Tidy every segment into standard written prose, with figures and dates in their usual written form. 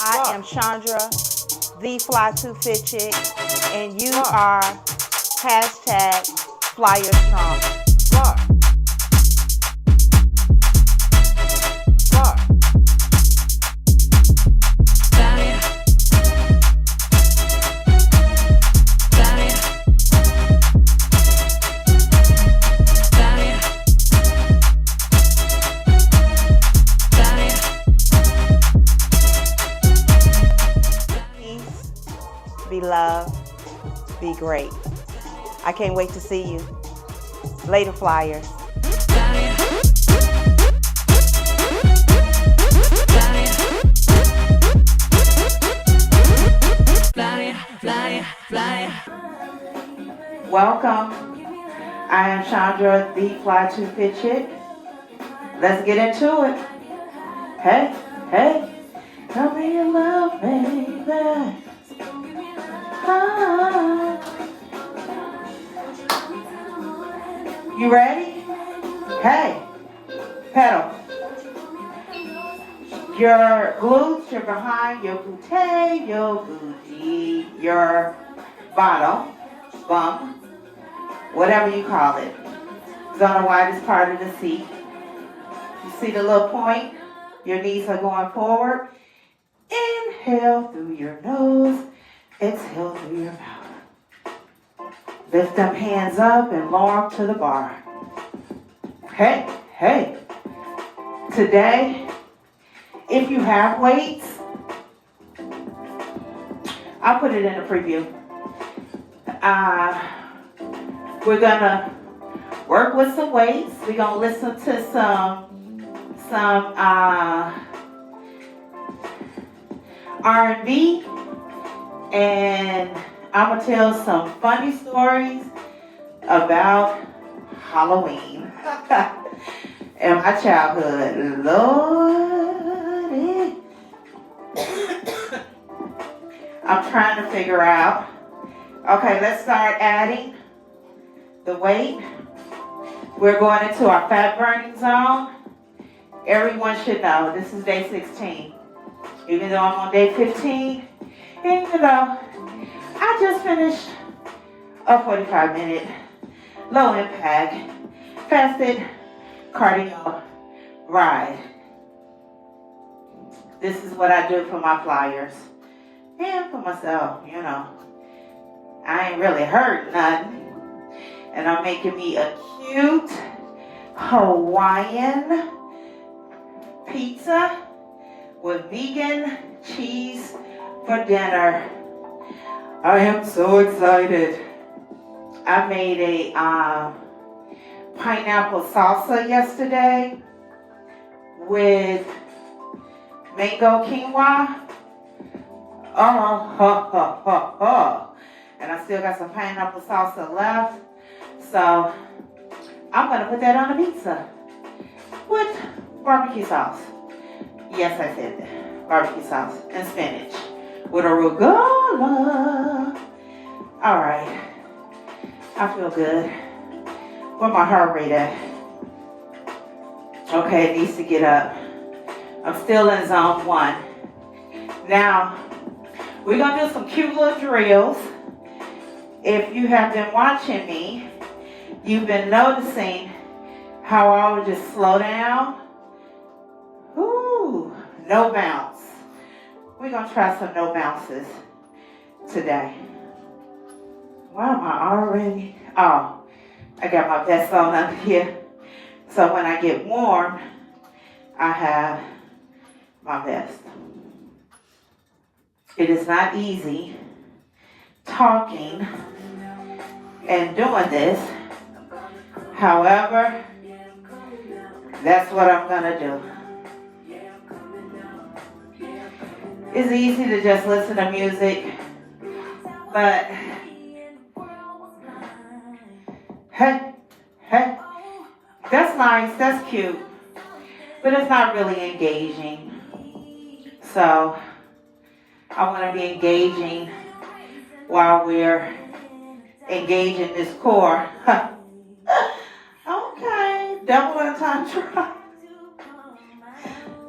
I am Chandra, the Fly to Fit Chick, and you are hashtag Flyer Strong. Be loved, be great. I can't wait to see you. Later, Flyers. Welcome. I am Chandra, the Fly to Fit Chick. Let's get into it. Hey, hey, tell me you love me, baby. You ready? Hey, pedal. Your glutes, your behind, your booty, your booty, your bottom, bump, whatever you call it. It's on the widest part of the seat. You see the little point? Your knees are going forward. Inhale through your nose. Exhale through your mouth. Lift them hands up and lower them to the bar. Hey, hey. Today, if you have weights, I'll put it in the preview. We're gonna work with some weights. We're gonna listen to some R&B. And I'm going to tell some funny stories about Halloween and my childhood. Lordy. I'm trying to figure out. Okay, let's start adding the weight. We're going into our fat burning zone. Everyone should know this is day 16. Even though I'm on day 15. And you know, I just finished a 45-minute low impact fasted cardio ride. This is what I do for my flyers and for myself, you know. I ain't really hurt nothing. And I'm making me a cute Hawaiian pizza with vegan cheese for dinner. I am so excited. I made a pineapple salsa yesterday with mango quinoa. And I still got some pineapple salsa left. So I'm going to put that on the pizza with barbecue sauce. Yes, I said that. Barbecue sauce and spinach with arugula. All right. I feel good. Where my heart rate at? Okay, it needs to get up. I'm still in zone 1. Now, we're going to do some cute little drills. If you have been watching me, you've been noticing how I would just slow down. Ooh, no bounce. We're going to try some no bounces today. Why am I already? Oh, I got my vest on up here. So when I get warm, I have my vest. It is not easy talking and doing this. However, that's what I'm going to do. It's easy to just listen to music, but hey, that's nice, that's cute, but it's not really engaging. So I want to be engaging while we're engaging this core. Okay, double entendre.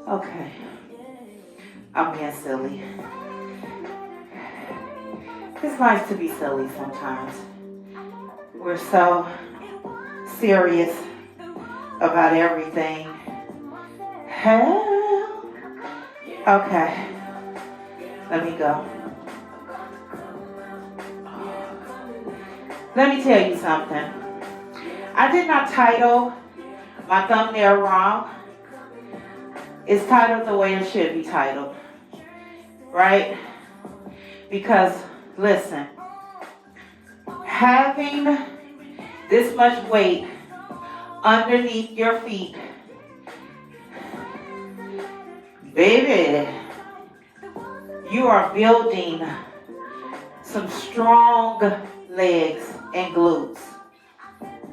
Okay. I'm being silly. It's nice to be silly sometimes. We're so serious about everything. Hell. Okay. Let me go. Let me tell you something. I did not title my thumbnail wrong. It's titled the way it should be titled. Right? Because, listen, having this much weight underneath your feet, baby, you are building some strong legs and glutes.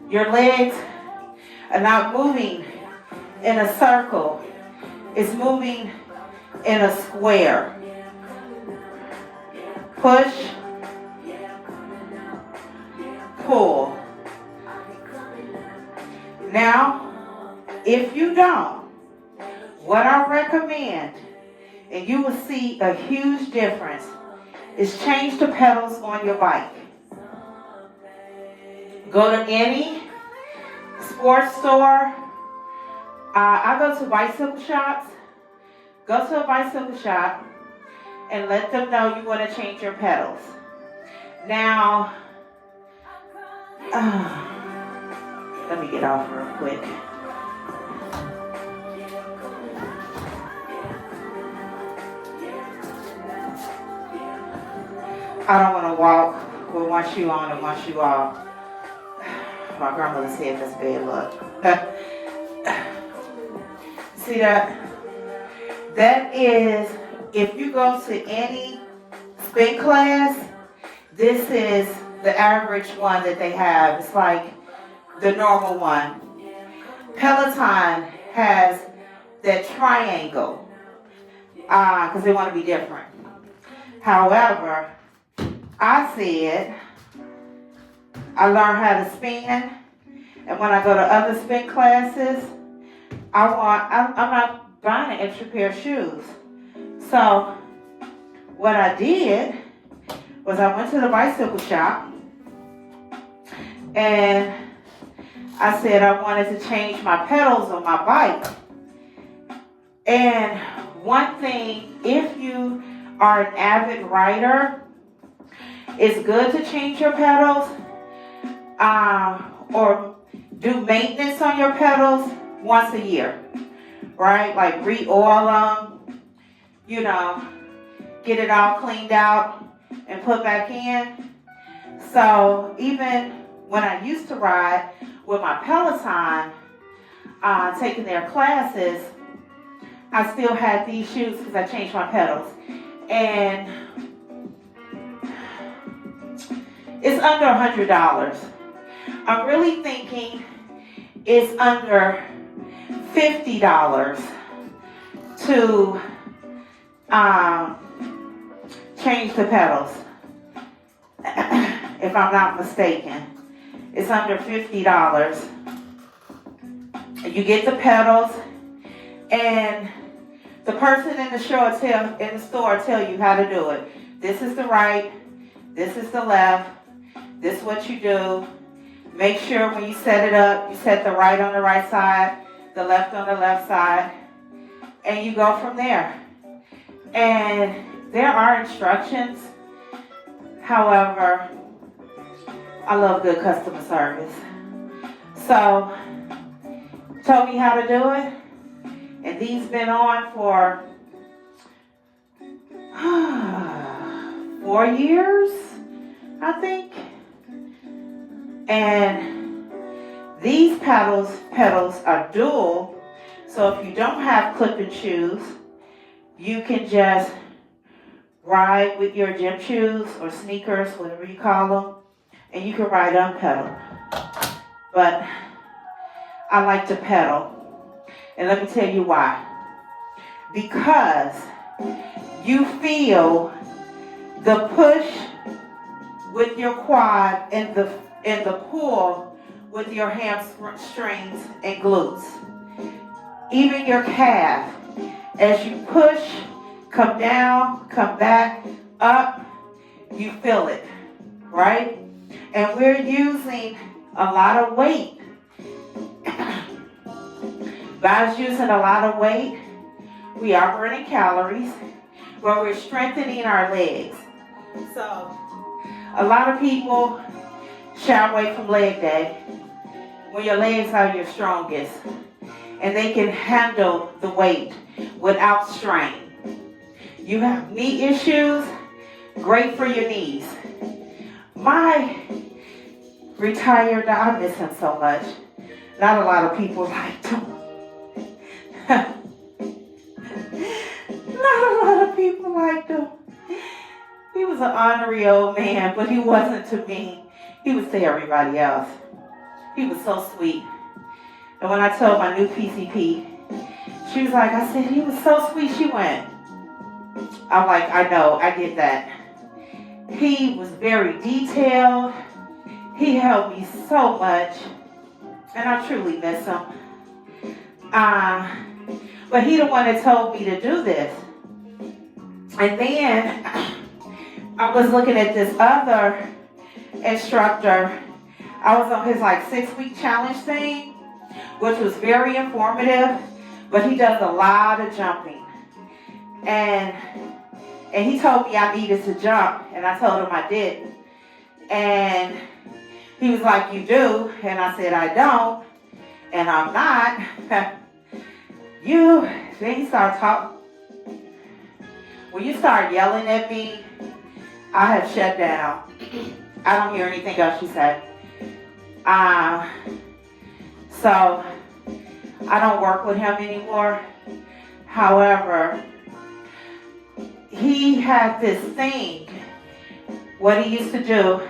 Your legs are not moving in a circle. It's moving in a square. Push, pull. Now, if you don't, what I recommend, and you will see a huge difference, is change the pedals on your bike. Go to any sports store. I go to bicycle shops. Go to a bicycle shop and let them know you want to change your pedals. Now, let me get off real quick. I don't want to walk with one shoe on and one shoe off. My grandmother said that's bad luck. See that? That is, if you go to any spin class, this is the average one that they have. It's like the normal one. Peloton has that triangle because they want to be different. However, I said I learned how to spin, and when I go to other spin classes, I'm not buying an extra pair of shoes. So what I did was I went to the bicycle shop and I said I wanted to change my pedals on my bike. And one thing, if you are an avid rider, it's good to change your pedals or do maintenance on your pedals once a year, right? Like re-oil them, get it all cleaned out and put back in. So even when I used to ride with my Peloton, taking their classes, I still had these shoes because I changed my pedals. And it's under $100. I'm really thinking it's under $50 to change the pedals. If I'm not mistaken, it's under $50. You get the pedals, and the person in the store tell you how to do it. This is the right, this is the left, this is what you do. Make sure when you set it up, you set the right on the right side, the left on the left side, and you go from there. And there are instructions. However, I love good customer service. So, told me how to do it. And these been on for 4 years, I think. And these pedals are dual. So if you don't have clipping shoes, you can just ride with your gym shoes or sneakers, whatever you call them, and you can ride unpedaled. But I like to pedal. And let me tell you why. Because you feel the push with your quad and the pull with your hamstrings and glutes. Even your calf. As you push come down, come back, up, you feel it, right? And we're using a lot of weight. God's using a lot of weight. We are burning calories, but we're strengthening our legs. So, a lot of people shy away from leg day when your legs are your strongest and they can handle the weight without strain. You have knee issues, great for your knees. My retired, I miss him so much. Not a lot of people liked him. Not a lot of people liked him. He was an honorary old man, but he wasn't to me. He was to everybody else. He was so sweet. And when I told my new PCP, she was like, I said, he was so sweet. She went, I'm like, I know, I get that. He was very detailed. He helped me so much. And I truly miss him. But he the one that told me to do this. And then I was looking at this other instructor. I was on his like 6-week challenge thing, which was very informative, but he does a lot of jumping. And he told me I needed to jump, and I told him I didn't. And he was like, you do? And I said, I don't, and I'm not. Then he started talking. When you start yelling at me, I have shut down. I don't hear anything else you say. So I don't work with him anymore. However, he had this thing, what he used to do,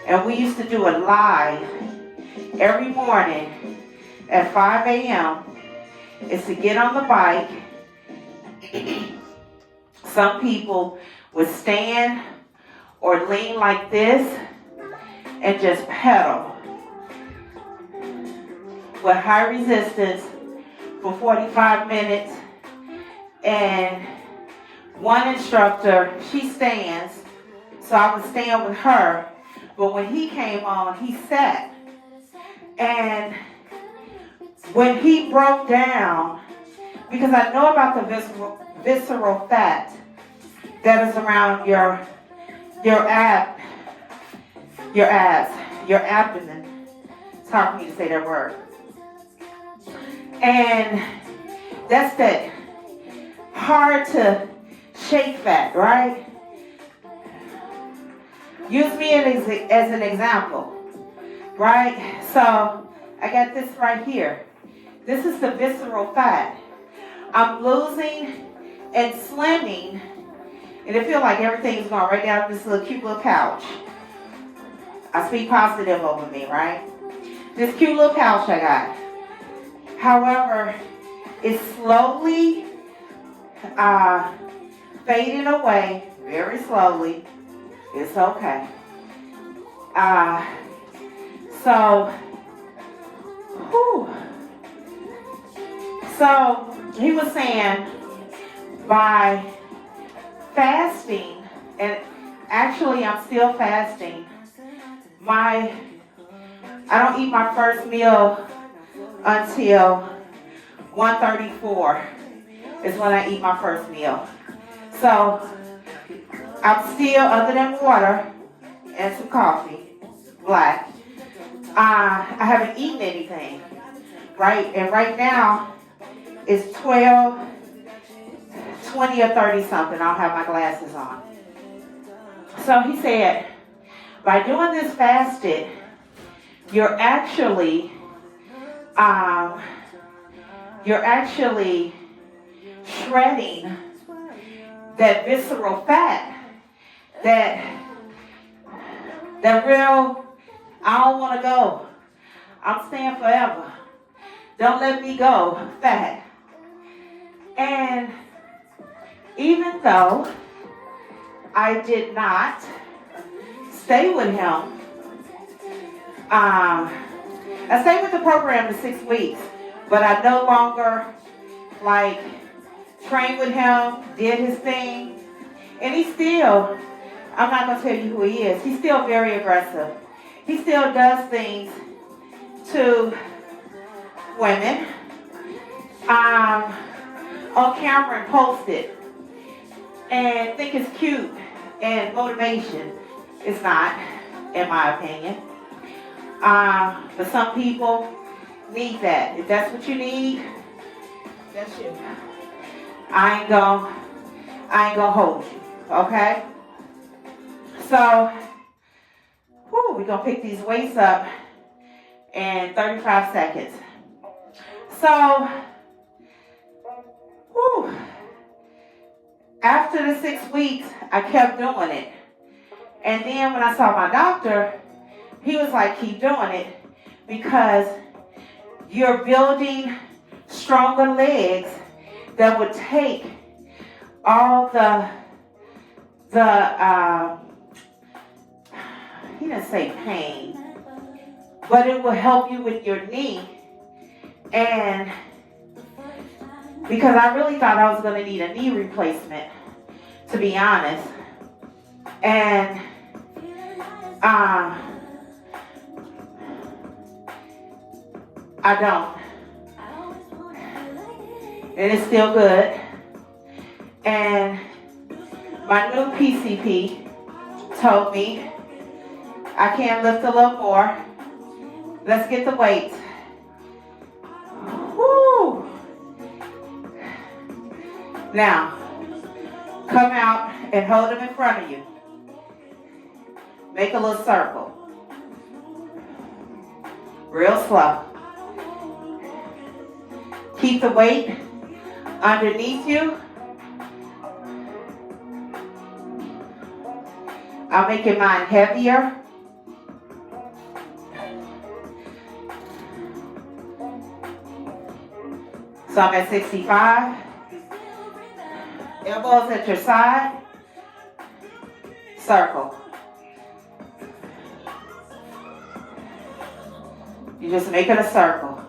and we used to do it live every morning at 5 a.m. is to get on the bike. Some people would stand or lean like this and just pedal with high resistance for 45 minutes. And one instructor, she stands, so I would stand with her. But when he came on, he sat. And when he broke down, because I know about the visceral fat that is around your abdomen. It's hard for me to say that word. And that's that hard to shake fat, right? Use me as an example, right? So I got this right here. This is the visceral fat. I'm losing and slimming, and it feels like everything's going right down this little cute little couch. I speak positive over me, right? This cute little couch I got. However, it's slowly fading away, very slowly. It's okay. So he was saying by fasting, and actually I'm still fasting. I don't eat my first meal until 1:34 is when I eat my first meal. So I'm still, other than water and some coffee, black, I haven't eaten anything, right? And right now it's 12, 20 or 30 something. I don't have my glasses on. So he said, by doing this fasted, you're actually shredding that visceral fat, that real, I don't want to go, I'm staying forever, don't let me go fat. And even though I did not stay with him, I stayed with the program for 6 weeks, but I no longer trained with him, did his thing, and he still, I'm not going to tell you who he is, he's still very aggressive. He still does things to women on camera and post it and think it's cute and motivation. It's not, in my opinion. But some people need that. If that's what you need, that's you. I ain't gonna hold you, okay? So, we're gonna pick these weights up in 35 seconds. So, after the 6 weeks, I kept doing it. And then when I saw my doctor, he was like, keep doing it because you're building stronger legs that would take all he didn't say pain, but it will help you with your knee. And because I really thought I was going to need a knee replacement, to be honest. And I don't. And it's still good. And my new PCP told me I can lift a little more. Let's get the weights. Woo! Now, come out and hold them in front of you. Make a little circle. Real slow. Keep the weight underneath you. I'm making mine heavier. So I'm at 65. Elbows at your side. Circle. You just make it a circle.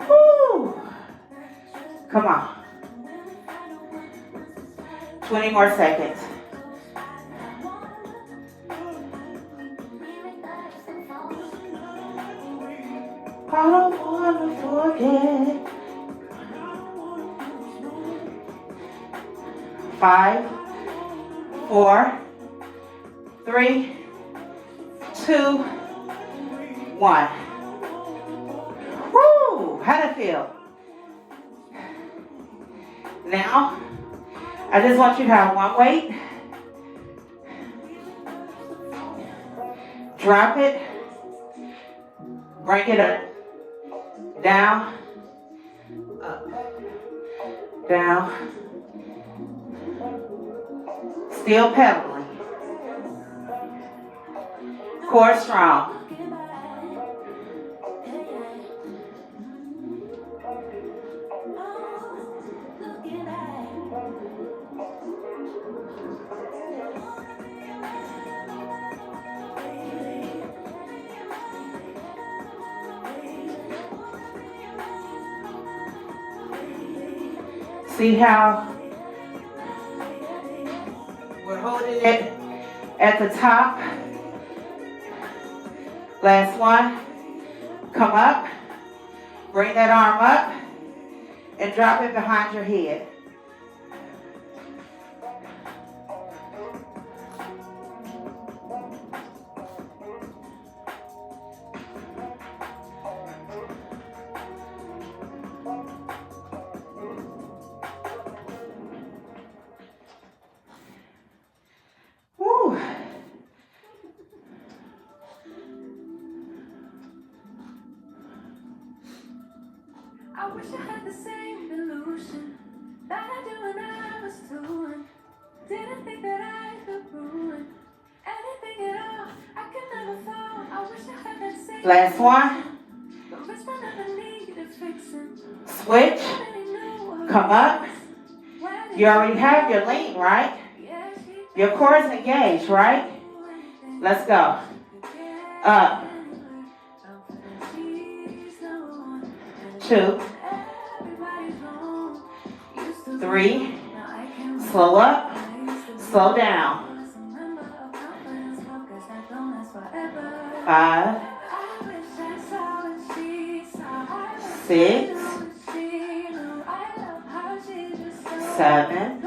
Woo! Come on. 20 more seconds. I don't want to forget. 5, 4, 3, 2, 1. Woo! How'd it feel? Now, I just want you to have one weight. Drop it. Bring it up. Down. Up. Down. Still pedaling. Core strong. See how we're holding it at the top. Last one. Come up. Bring that arm up and drop it behind your head. I wish I had the same illusion that I do when I was doing. Didn't think that I could ruin anything at all. I could never fall. I wish I had that same. Last one. The rest I never needed fixing. Switch. Come up. You already have your lean, right? Your core is engaged, right? Let's go. Up. 2, 3, slow up, slow down. 5, 6, 7,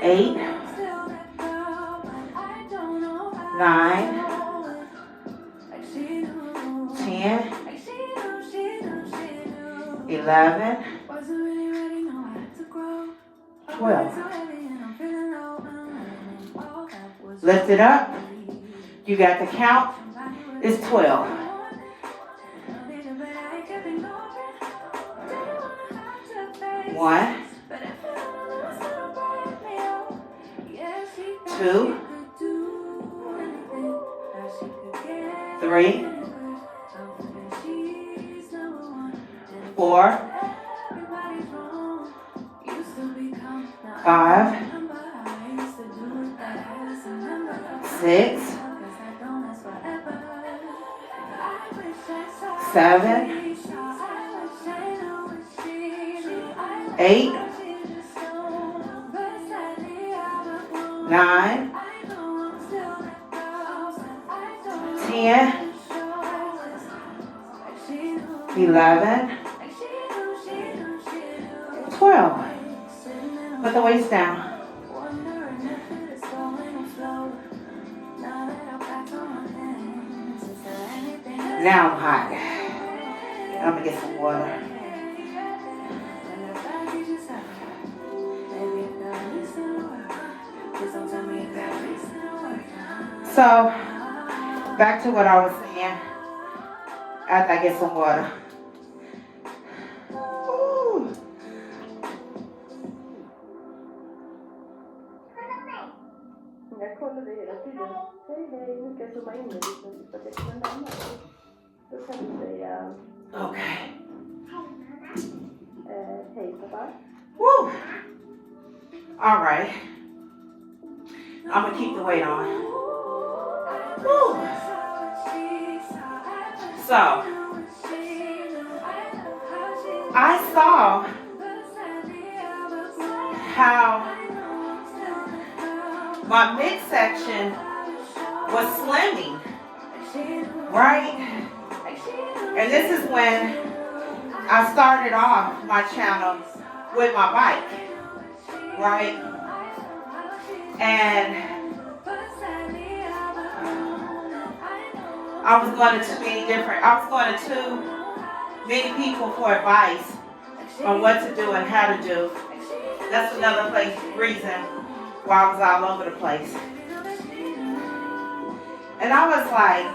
8, 9, 10, 11, 12. Lift it up. You got the count. It's 12. 1, 2, 3, 4, 5, 6, 7, 8, 9, 10, 11, 12. Put the weights down. Now I'm hot. I'm gonna get some water. So, back to what I was saying after I get some water. Ooh. Jag kollade hela tiden. Hej, nu ska jag zooma in dig lite så att jag kommer närmare. Då kan du säga Okay. hej pappa. Woo. All right. I'm gonna keep the weight on. Woo. So, I saw how my midsection was slimming, right? And this is when I started off my channel with my bike, right? And I was going to too many people for advice on what to do and how to do. That's another reason why I was all over the place. And I was like,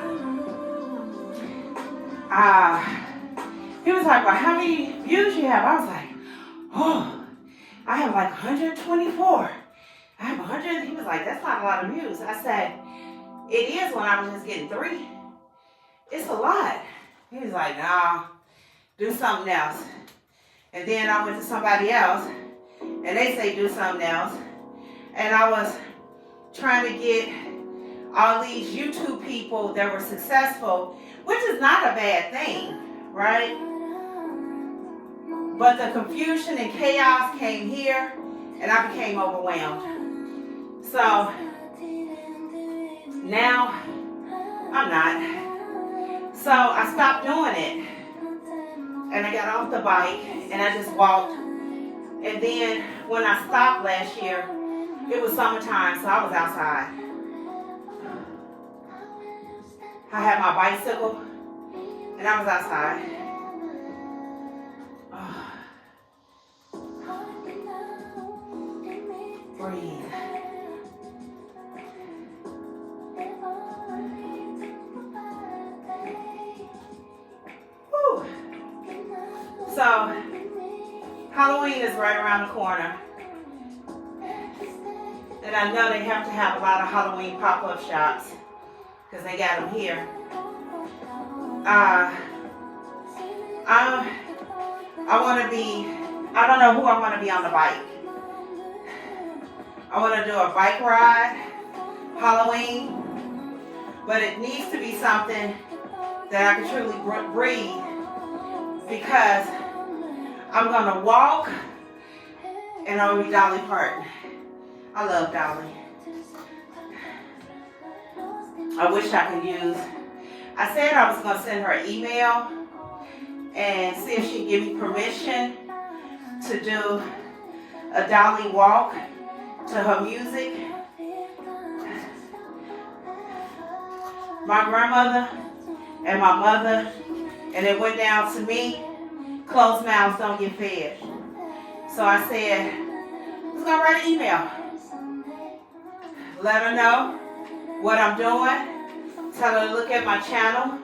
he was like, well, how many views you have? I was like, oh, I have like 124. I have 100. He was like, that's not a lot of views. I said, it is when I was just getting 3. It's a lot. He was like, nah, do something else. And then I went to somebody else, and they say do something else. And I was trying to get all these YouTube people that were successful, which is not a bad thing, right? But the confusion and chaos came here, and I became overwhelmed. So now I'm not. So I stopped doing it, and I got off the bike, and I just walked. And then when I stopped last year, it was summertime, so I was outside. I had my bicycle, and I was outside. Breathe. Whew. So, Halloween is right around the corner. And I know they have to have a lot of Halloween pop-up shops because they got them here. I want to be, I don't know who I want to be on the bike. I want to do a bike ride, Halloween, but it needs to be something that I can truly breathe, because I'm gonna walk and I'm gonna be Dolly Parton. I love Dolly. I wish I could use, I said I was gonna send her an email and see if she'd give me permission to do a Dolly walk to her music. My grandmother and my mother, and it went down to me, closed mouths don't get fed. So I said, I was gonna write an email. Let her know what I'm doing. Tell her to look at my channel.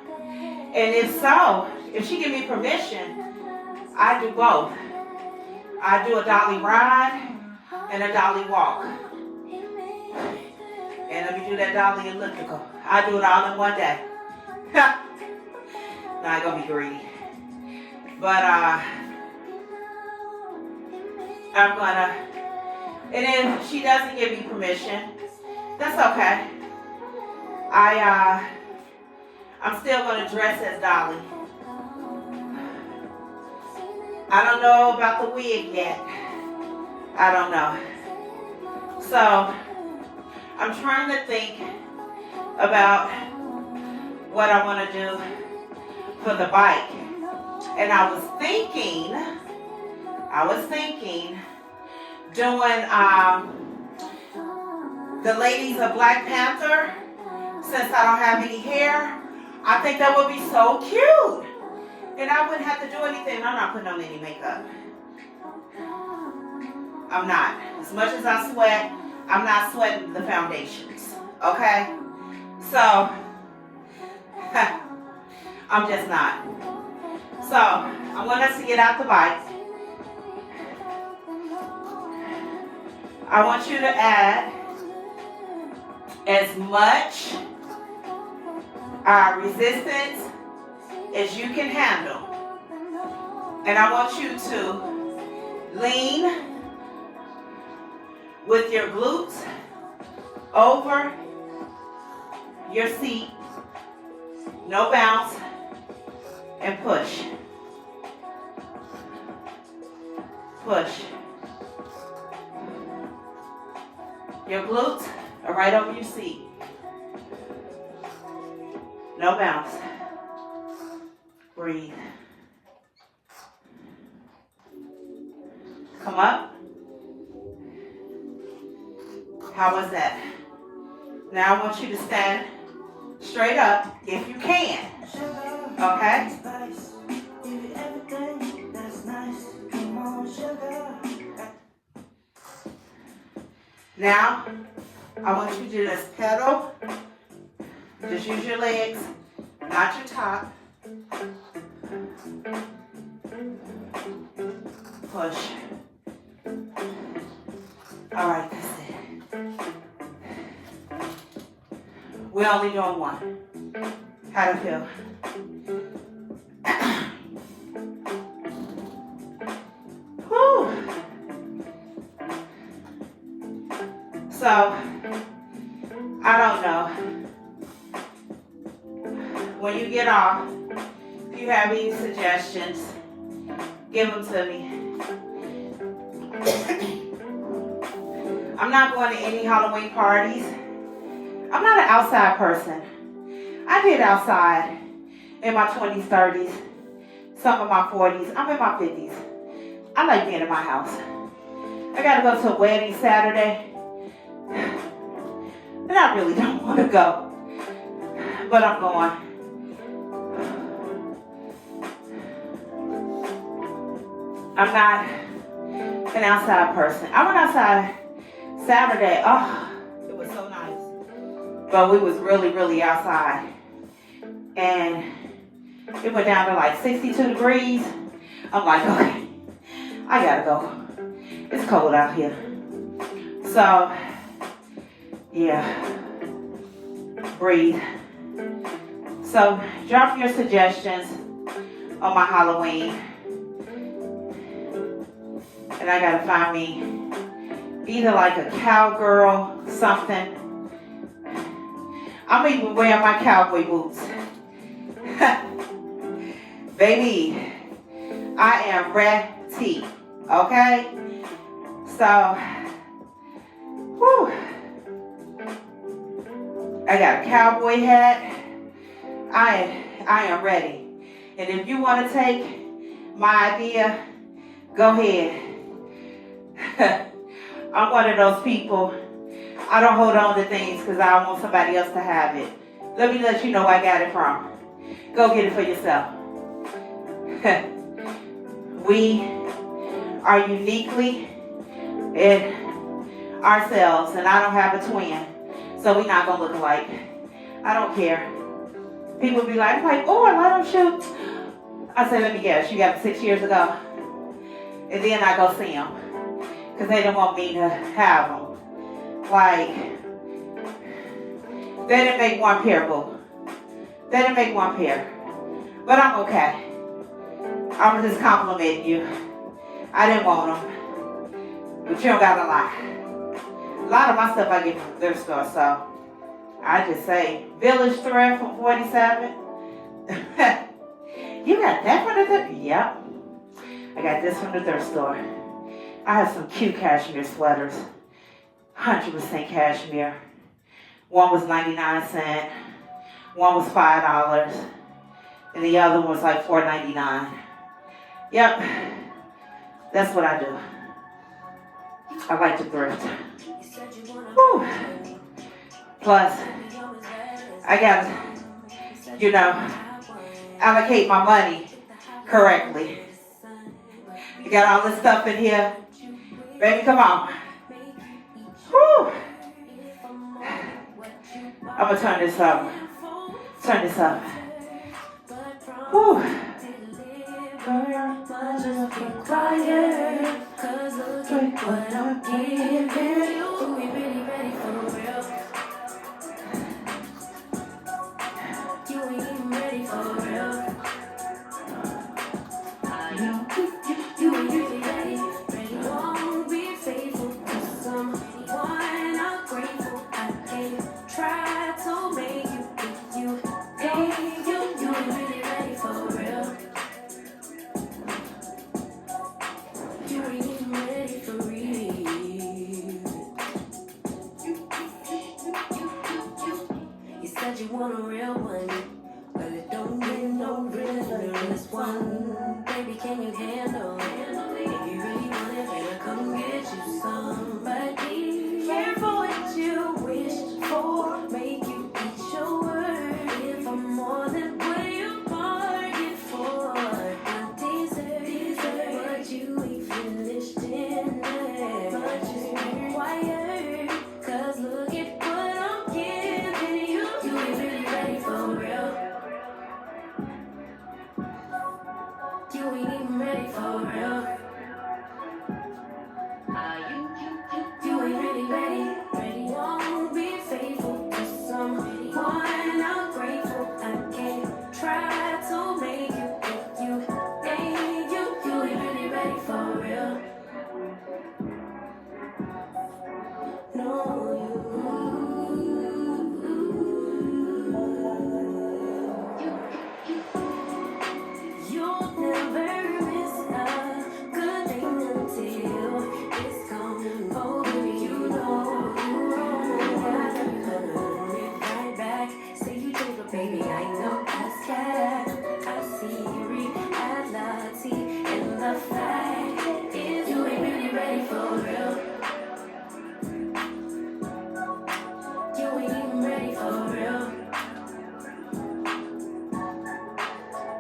And if so, if she give me permission, I do both. I do a Dolly ride and a Dolly walk. And let me do that Dolly elliptical. I do it all in one day. Now I'm gonna be greedy. But I'm gonna, and if she doesn't give me permission, that's okay. I'm still gonna dress as Dolly. I don't know about the wig yet. I don't know. So I'm trying to think about what I want to do for the bike. And I was thinking doing the ladies of Black Panther, since I don't have any hair. I think that would be so cute. And I wouldn't have to do anything. I'm not putting on any makeup. I'm not. As much as I sweat, I'm not sweating the foundations. Okay? So, I'm just not. So, I want us to get out the bike. I want you to add as much resistance as you can handle. And I want you to lean with your glutes over your seat, no bounce, and push. Push. Your glutes are right over your seat. No bounce. Breathe. Come up. How was that? Now I want you to stand straight up if you can. Okay? Now, I want you to just pedal. Just use your legs, not your top. Push. All right, that's it. We're only doing one. How do you feel? Whew. So, I don't know. When you get off, if you have any suggestions, give them to me. I'm not going to any Halloween parties. I'm not an outside person. I did outside in my 20s, 30s, some of my 40s. I'm in my 50s. I like being in my house. I got to go to a wedding Saturday. And I really don't want to go. But I'm going. I'm not an outside person. I went outside Saturday. Oh, it was so nice. But we was really, really outside. And it went down to like 62 degrees. I'm like, okay, I gotta go. It's cold out here. So, yeah. Breathe. So, drop your suggestions on my Halloween. And I gotta find me either like a cowgirl, something. I'm even wearing my cowboy boots. Baby, I am ready. Okay? So, whew. I got a cowboy hat. I am ready. And if you want to take my idea, go ahead. I'm one of those people. I don't hold on to things because I don't want somebody else to have it. Let me let you know where I got it from. Go get it for yourself. We are uniquely in ourselves, and I don't have a twin, so we're not gonna look alike. I don't care. People be like, oh, I let them shoot. I say, let me guess, you got them 6 years ago, and then I go see them because they don't want me to have them. Like, they didn't make one pair, boo. They didn't make one pair, but I'm okay. I'm just complimenting you. I didn't want them, but you don't gotta lie. A lot of my stuff I get from the thrift store, so I just say Village Thrift from 47. You got that from the thrift? Yep. I got this from the thrift store. I have some cute cashmere sweaters. 100% cashmere. One was 99 cents. One was $5. And the other one was like $4.99. Yep. That's what I do. I like to thrift. Whew. Plus, I got to, allocate my money correctly. You got all this stuff in here. Baby, come on. Whew. I'm going to turn this up. Turn this up. Whew. Cause look at what I'm giving you. We really ready for real. You ain't even ready for real. You ain't really ready. Won't be faithful to someone ungrateful. I can't try to make you with you. Hey, you ain't really ready for real. You ain't even ready for real. You said you want a real one, but it don't get no realer than this one. Baby, can you handle it? If you really want it, then I'll come get you somebody. Careful what you wish for, make you eat your word. If I'm more than what you bargained for, I deserve what you ain't finished in there. But you required, cause look at what I'm giving you. You ain't really ready for real. You ain't even ready for real. You ain't really ready. Won't be faithful to someone ungrateful. I can't try to make you with you. Hey, you ain't really ready for real. No, you'll never miss a good thing until it's gone. Oh, baby, you know that I'm gonna live right back. Say you take a baby, I know that's cat. I see reality, and the fact is you ain't really ready for real. You ain't even ready for real.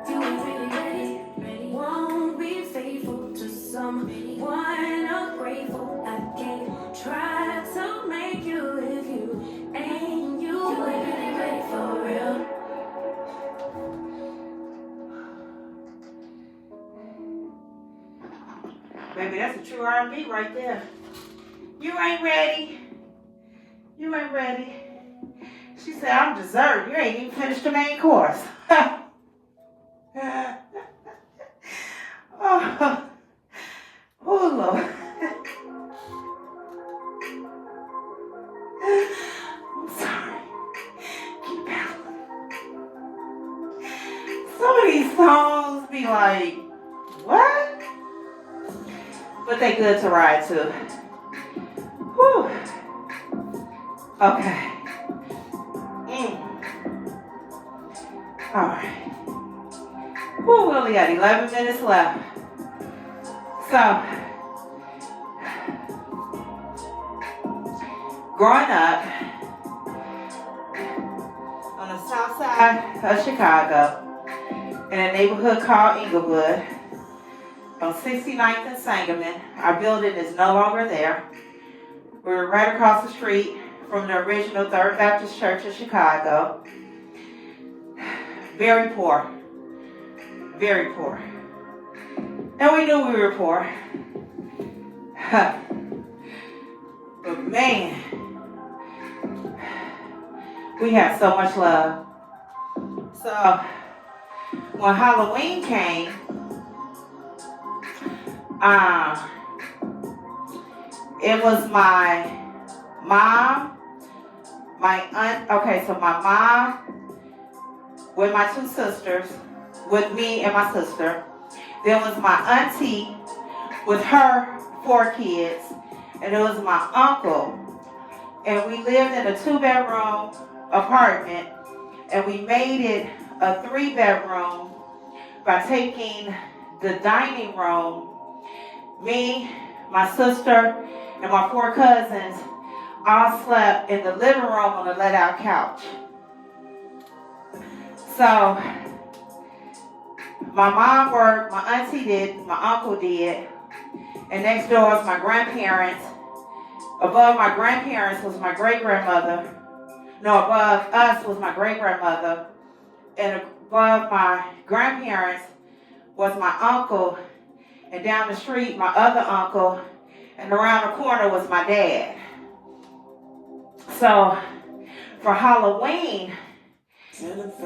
You ain't really ready. Won't be faithful to someone ungrateful. I can't try to make you if you ain't you. You ain't really ready for real. Baby, that's a true R&B right there. You ain't ready. You ain't ready. She said, I'm dessert. You ain't even finished the main course. Oh, Lord. I'm sorry. Keep out. but they good to ride to. Whew. Okay. All right. Whew, we only got 11 minutes left. So, growing up on the south side of Chicago, in a neighborhood called Inglewood, on 69th and Sangamon, our building is no longer there. We're right across the street from the original Third Baptist Church of Chicago. Very poor. Very poor. And we knew we were poor. But man, we had so much love. So when Halloween came, it was my mom, my aunt, okay, so my mom with my two sisters, with me and my sister. Then was my auntie with her 4 kids, and it was my uncle. And we lived in a 2-bedroom apartment, and we made it a 3-bedroom by taking the dining room. Me, my sister, and my 4 cousins all slept in the living room on a let-out couch. So my mom worked, my auntie did, my uncle did, and next door was my grandparents. Above my grandparents was my great-grandmother. No, above us was my great-grandmother, and above my grandparents was my uncle, and down the street my other uncle, and around the corner was my dad. So for Halloween,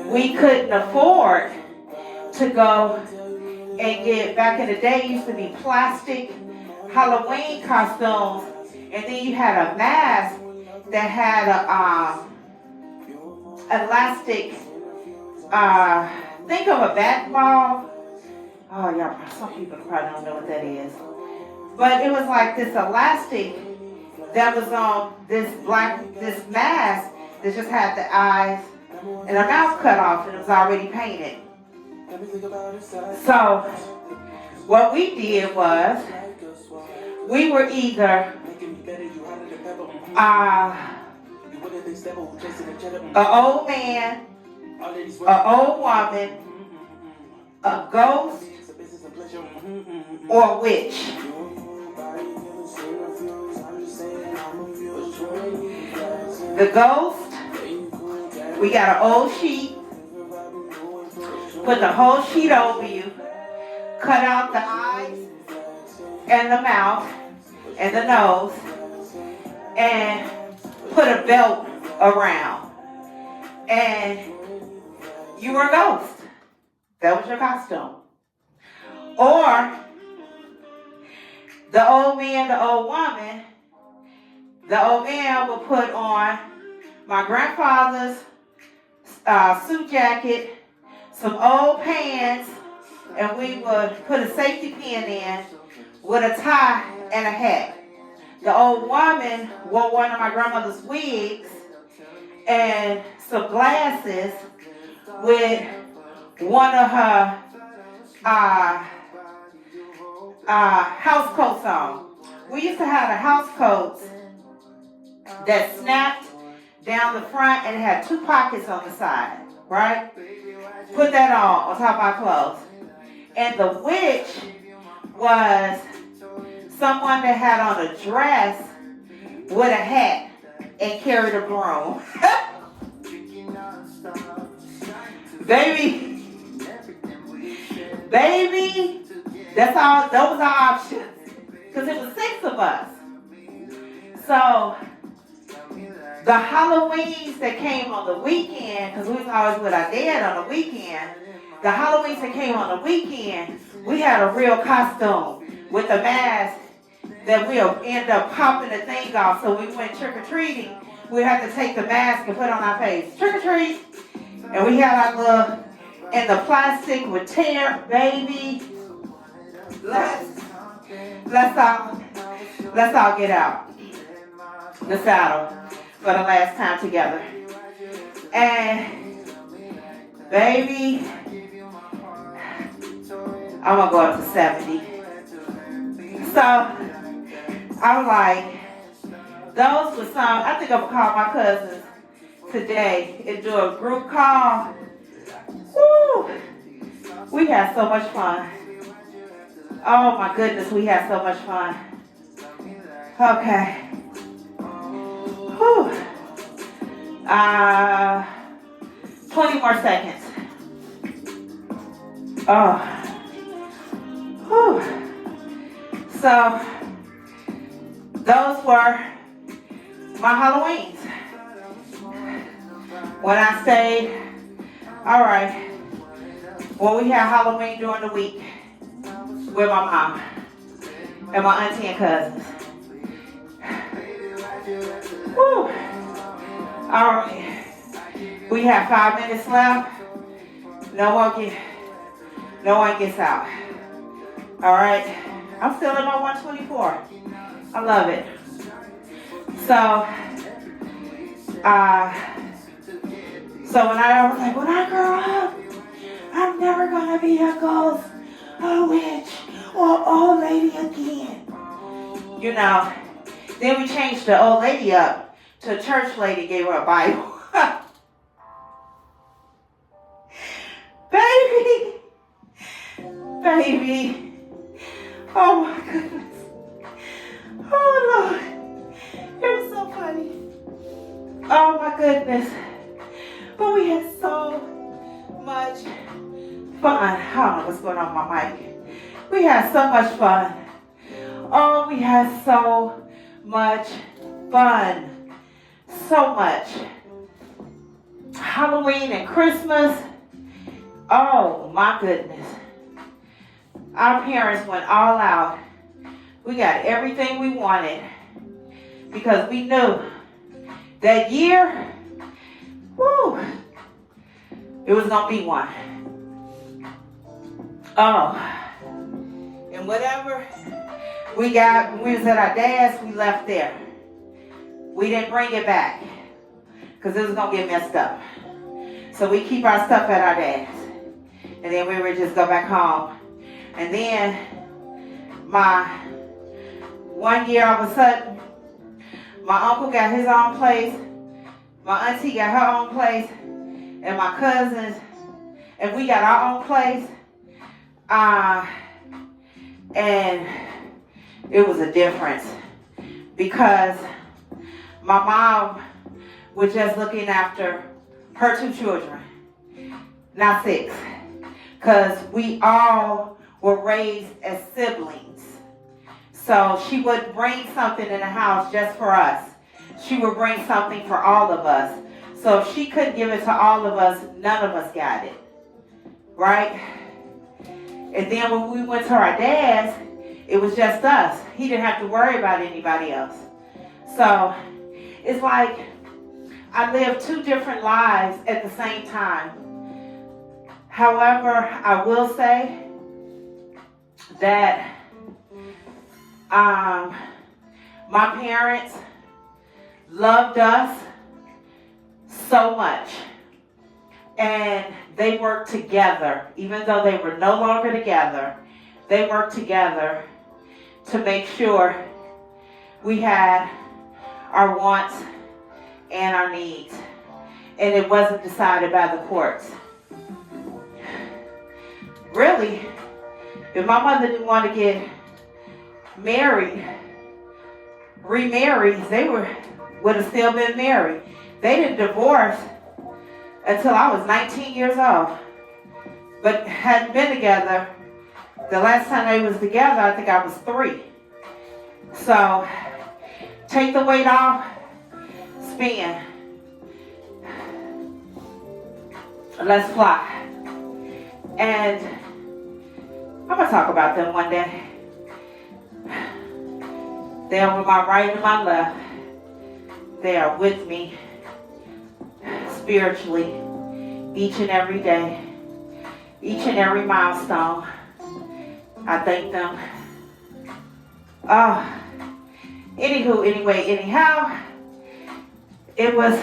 we couldn't afford to go and get, back in the day, it used to be plastic Halloween costumes, and then you had a mask that had a elastic, think of a bat ball. Oh, y'all, some people probably don't know what that is. But it was like this elastic that was on this mask that just had the eyes and the mouth cut off, and it was already painted. So what we did was, we were either an old man, an old woman, a ghost, or a witch. The ghost, we got an old sheet, put the whole sheet over you, cut out the eyes and the mouth and the nose, and put a belt around. And you were a ghost. That was your costume. Or the old man, the old woman, the old man would put on my grandfather's suit jacket, some old pants, and we would put a safety pin in with a tie and a hat. The old woman wore one of my grandmother's wigs and some glasses with one of her house coats on. We used to have the house coats that snapped down the front and it had 2 pockets on the side, right? Put that on top of our clothes. And the witch was someone that had on a dress with a hat and carried a broom. Baby, that's all, those are options. Because it was 6 of us. So, the Halloweens that came on the weekend, because we was always with our dad on the weekend, the Halloweens that came on the weekend, we had a real costume with a mask that we'll end up popping the thing off. So we went trick-or-treating, we had to take the mask and put it on our face. Trick-or-treat. And we had our little, and the plastic would tear, baby. let's all get out the saddle for the last time together. And baby, I'm gonna go up to 70. So I'm like, those were some, I think I'm gonna call my cousins today and do a group call. Woo! We had so much fun. Oh my goodness, we had so much fun. Okay. Whew. 20 more seconds. Oh. Whew. So, those were my Halloweens. When I stayed, all right, well, we had Halloween during the week with my mom and my auntie and cousins. Whew. All right, we have 5 minutes left. No one gets out. All right, I'm still at my 124. I love it. So when I was like, when I grow up, I'm never gonna be a ghost, a witch, or old lady again. You know, then we changed the old lady up to a church lady, gave her a Bible. Baby. Oh my goodness. Oh Lord. It was so funny. Oh my goodness. But we had so much fun. I don't know what's going on with my mic. We had so much fun. Oh, we had so much fun. So much. Halloween and Christmas. Oh my goodness. Our parents went all out. We got everything we wanted because we knew that year, whoo, it was going to be one. Oh, and whatever we got when we was at our dad's, we left there. We didn't bring it back because it was going to get messed up. So we keep our stuff at our dad's. And then we would just go back home. And then one year all of a sudden, my uncle got his own place, my auntie got her own place, and my cousins, and we got our own place. And it was a difference because my mom was just looking after her 2 children, not 6, because we all were raised as siblings. So she would bring something in the house just for us. She would bring something for all of us. So if she couldn't give it to all of us, none of us got it. Right? And then when we went to our dad's, it was just us. He didn't have to worry about anybody else. So it's like I lived 2 different lives at the same time. However, I will say that my parents loved us so much, and they worked together. Even though they were no longer together, they worked together to make sure we had our wants and our needs, and it wasn't decided by the courts. Really, if my mother didn't want to get remarried, they would have still been married. They didn't divorce until I was 19 years old, but hadn't been together. The last time they was together, I think I was 3. So, take the weight off, spin. Let's fly. And I'm going to talk about them one day. They are with my right and my left. They are with me spiritually each and every day, each and every milestone. I thank them Anyhow, it was,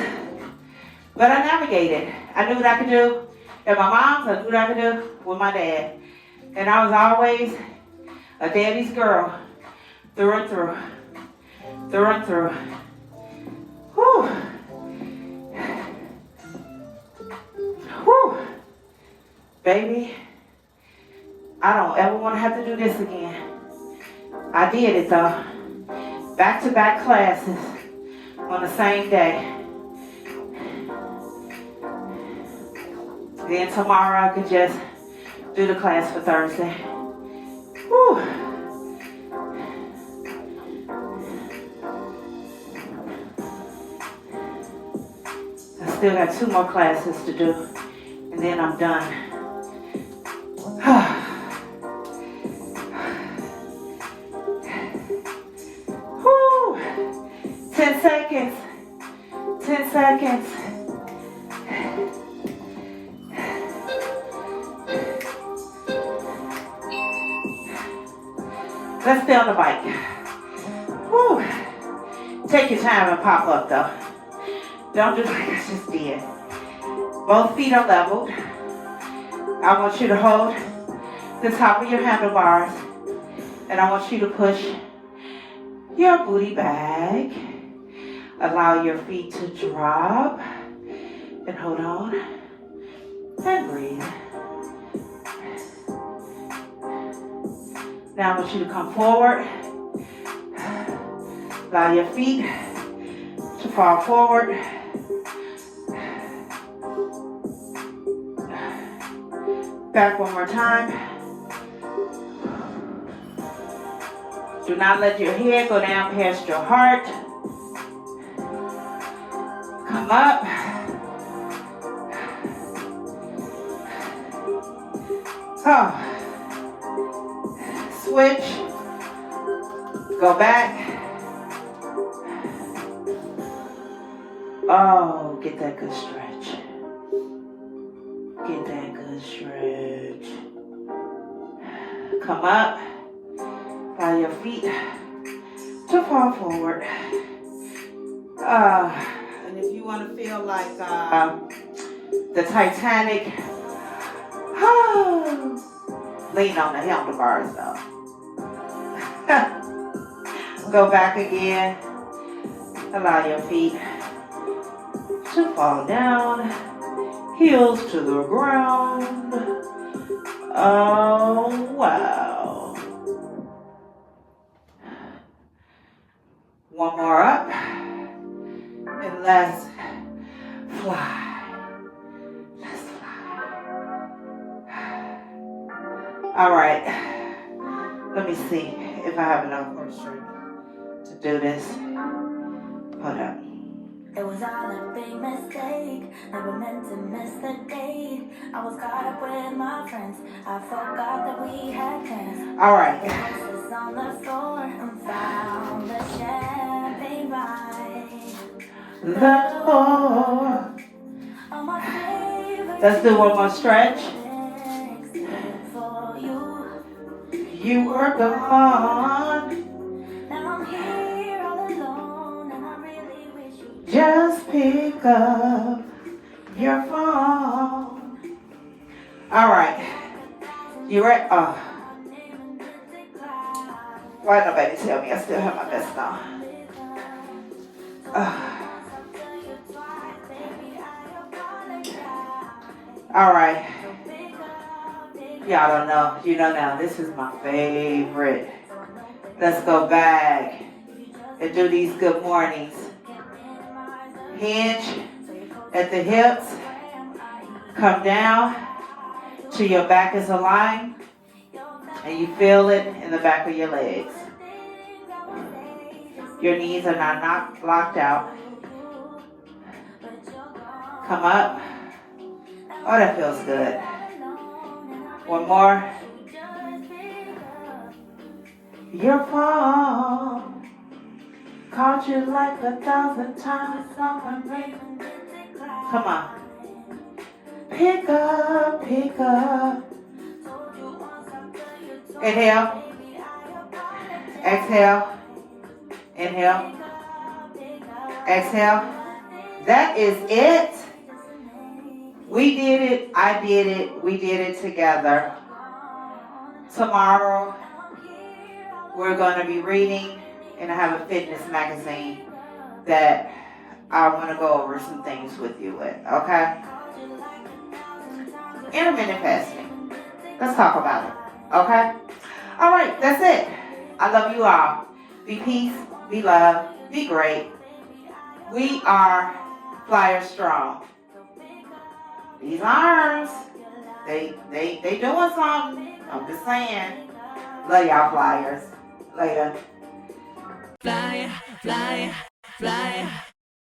but I navigated. I knew what I could do at my mom's, I knew what I could do with my dad. And I was always a daddy's girl, through and through, through and through. Whew. Whew. Baby, I don't ever want to have to do this again. I did it though. Back-to-back classes on the same day. Then tomorrow I could just do the class for Thursday. Whew. I still got 2 more classes to do, and then I'm done. Whew. 10 seconds. 10 seconds. Let's stay on the bike. Whew. Take your time and pop up though. Don't do like I just did. Both feet are leveled. I want you to hold the top of your handlebars, and I want you to push your booty back. Allow your feet to drop, and hold on, and breathe. Now I want you to come forward. Allow your feet to fall forward. Back one more time. Do not let your head go down past your heart. Come up. Oh. Switch. Go back. Oh, get that good stretch. Get that good stretch. Come up. Allow your feet to fall forward. And if you want to feel like the Titanic, lean on the handlebars though. Go back again. Allow your feet to fall down. Heels to the ground. Oh, wow. One more up. And let's fly. Let's fly. All right. Let me see if I have enough core strength to do this. Hold up. It was all a big mistake. Never meant to miss the date. I was caught up with my friends. I forgot that we had plans. All right. The roses on the floor and found the champagne by The floor. all my favorite. Let's do one more stretch. For you. You were gone. Now I'm here all alone, and I really wish you. Just pick up your phone. All right. You ready? Oh. Why nobody tell me I still have my vest on? All right. Y'all don't know. You know now. This is my favorite. Let's go back and do these good mornings. Hinge at the hips. Come down till your back is aligned. And you feel it in the back of your legs. Your knees are not locked out. Come up. Oh, that feels good. One more. Your phone called you like 1,000 times. Come on. Pick up, pick up. Inhale. Exhale. Inhale. Exhale. That is it. We did it. I did it. We did it together. Tomorrow, we're going to be reading, and I have a fitness magazine that I want to go over some things with you with, okay? Intermittent fasting. Let's talk about it, okay? All right, that's it. I love you all. Be peace, be love, be great. We are flyer strong. These arms, they doing something. I'm just saying. Love y'all flyers. Later. Fly, fly, fly.